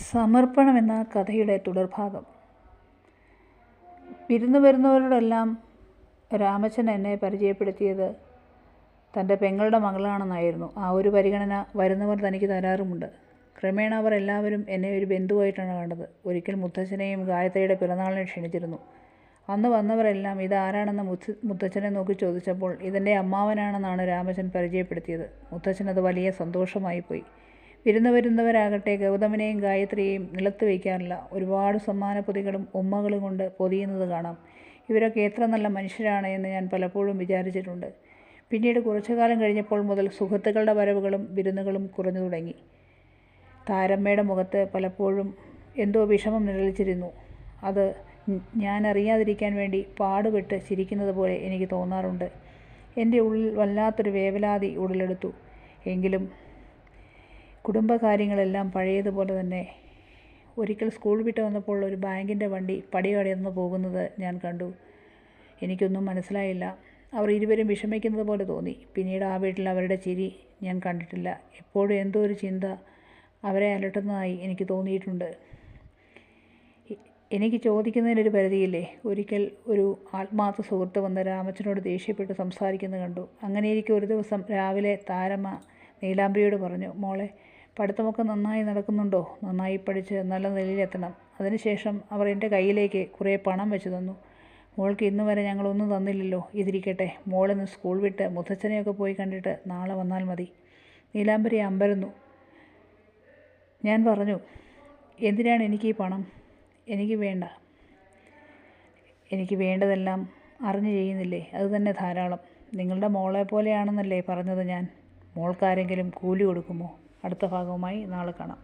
സമർപ്പണം എന്ന കഥയുടെ തുടർഭാഗം. വിരുന്നു വരുന്നവരോടെല്ലാം രാമച്ചൻ എന്നെ പരിചയപ്പെടുത്തിയത് തൻ്റെ പെങ്ങളുടെ മകളാണെന്നായിരുന്നു. ആ ഒരു പരിഗണന വരുന്നവർ തനിക്ക് തരാറുമുണ്ട്. ക്രമേണ അവർ എല്ലാവരും എന്നെ ഒരു ബന്ധുവായിട്ടാണ് കണ്ടത്. ഒരിക്കൽ മുത്തച്ഛനെയും ഗായത്രിയുടെ പിറന്നാളിനെ ക്ഷണിച്ചിരുന്നു. അന്ന് വന്നവരെല്ലാം ഇതാരാണെന്ന് മുത്തച്ഛനെ നോക്കി ചോദിച്ചപ്പോൾ ഇതെൻ്റെ അമ്മാവനാണെന്നാണ് രാമച്ചൻ പരിചയപ്പെടുത്തിയത്. മുത്തച്ഛനത് വലിയ സന്തോഷമായിപ്പോയി. വിരുന്നു വരുന്നവരാകട്ടെ ഗൗതമനെയും ഗായത്രിയെയും നിലത്ത് വയ്ക്കാറില്ല. ഒരുപാട് സമ്മാനപ്പൊതികളും ഉമ്മകളും കൊണ്ട് പൊതിയുന്നത് കാണാം. ഇവരൊക്കെ എത്ര നല്ല മനുഷ്യരാണ് എന്ന് ഞാൻ പലപ്പോഴും വിചാരിച്ചിട്ടുണ്ട്. പിന്നീട് കുറച്ചു കാലം കഴിഞ്ഞപ്പോൾ മുതൽ സുഹൃത്തുക്കളുടെ വരവുകളും വിരുന്നുകളും കുറഞ്ഞു തുടങ്ങി. താരമ്മയുടെ മുഖത്ത് പലപ്പോഴും എന്തോ വിഷമം നിഴലിച്ചിരുന്നു. അത് ഞാൻ അറിയാതിരിക്കാൻ വേണ്ടി പാടുപെട്ട് ചിരിക്കുന്നത് പോലെ എനിക്ക് തോന്നാറുണ്ട്. എൻ്റെ ഉള്ളിൽ വല്ലാത്തൊരു വേവലാതി ഉടലെടുത്തു. എങ്കിലും കുടുംബകാര്യങ്ങളെല്ലാം പഴയതുപോലെ തന്നെ. ഒരിക്കൽ സ്കൂൾ വിട്ട് വന്നപ്പോൾ ഒരു ബാങ്കിൻ്റെ വണ്ടി പടി കടന്നു പോകുന്നത് ഞാൻ കണ്ടു. എനിക്കൊന്നും മനസ്സിലായില്ല. അവർ ഇരുവരും വിഷമിക്കുന്നത് പോലെ തോന്നി. പിന്നീട് ആ വീട്ടിൽ അവരുടെ ചിരി ഞാൻ കണ്ടിട്ടില്ല. എപ്പോഴും എന്തോ ഒരു ചിന്ത അവരെ അലട്ടുന്നതായി എനിക്ക് തോന്നിയിട്ടുണ്ട്. എനിക്ക് ചോദിക്കുന്നതിനൊരു പരിധിയില്ലേ. ഒരിക്കൽ ഒരു ആത്മാർത്ഥ സുഹൃത്ത് വന്ന് രാമച്ചനോട് ദേഷ്യപ്പെട്ട് സംസാരിക്കുന്നത് കണ്ടു. അങ്ങനെയിരിക്കെ ഒരു ദിവസം രാവിലെ താരമ്മ നീലാംബരിയോട് പറഞ്ഞു, മോളെ, പഠിത്തമൊക്കെ നന്നായി നടക്കുന്നുണ്ടോ? നന്നായി പഠിച്ച് നല്ല നിലയിലെത്തണം. അതിനുശേഷം അവർ എൻ്റെ കയ്യിലേക്ക് കുറേ പണം വെച്ച് തന്നു. മോൾക്ക് ഇന്ന് വരെ ഞങ്ങളൊന്നും തന്നില്ലല്ലോ. ഇതിരിക്കട്ടെ, മോളിന്ന് സ്കൂൾ വിട്ട് മുത്തച്ഛനെയൊക്കെ പോയി കണ്ടിട്ട് നാളെ വന്നാൽ മതി. നീലാംബരി അമ്പരന്നു. ഞാൻ പറഞ്ഞു, എന്തിനാണ് എനിക്ക് ഈ പണം? എനിക്ക് വേണ്ട. എനിക്ക് വേണ്ടതെല്ലാം അറിഞ്ഞു ചെയ്യുന്നില്ലേ, അത് തന്നെ ധാരാളം. നിങ്ങളുടെ മോളെ പോലെയാണെന്നല്ലേ പറഞ്ഞത് ഞാൻ. മോൾക്കാരെങ്കിലും കൂലി കൊടുക്കുമോ? അടുത്ത ഭാഗവുമായി നാളെ കാണാം.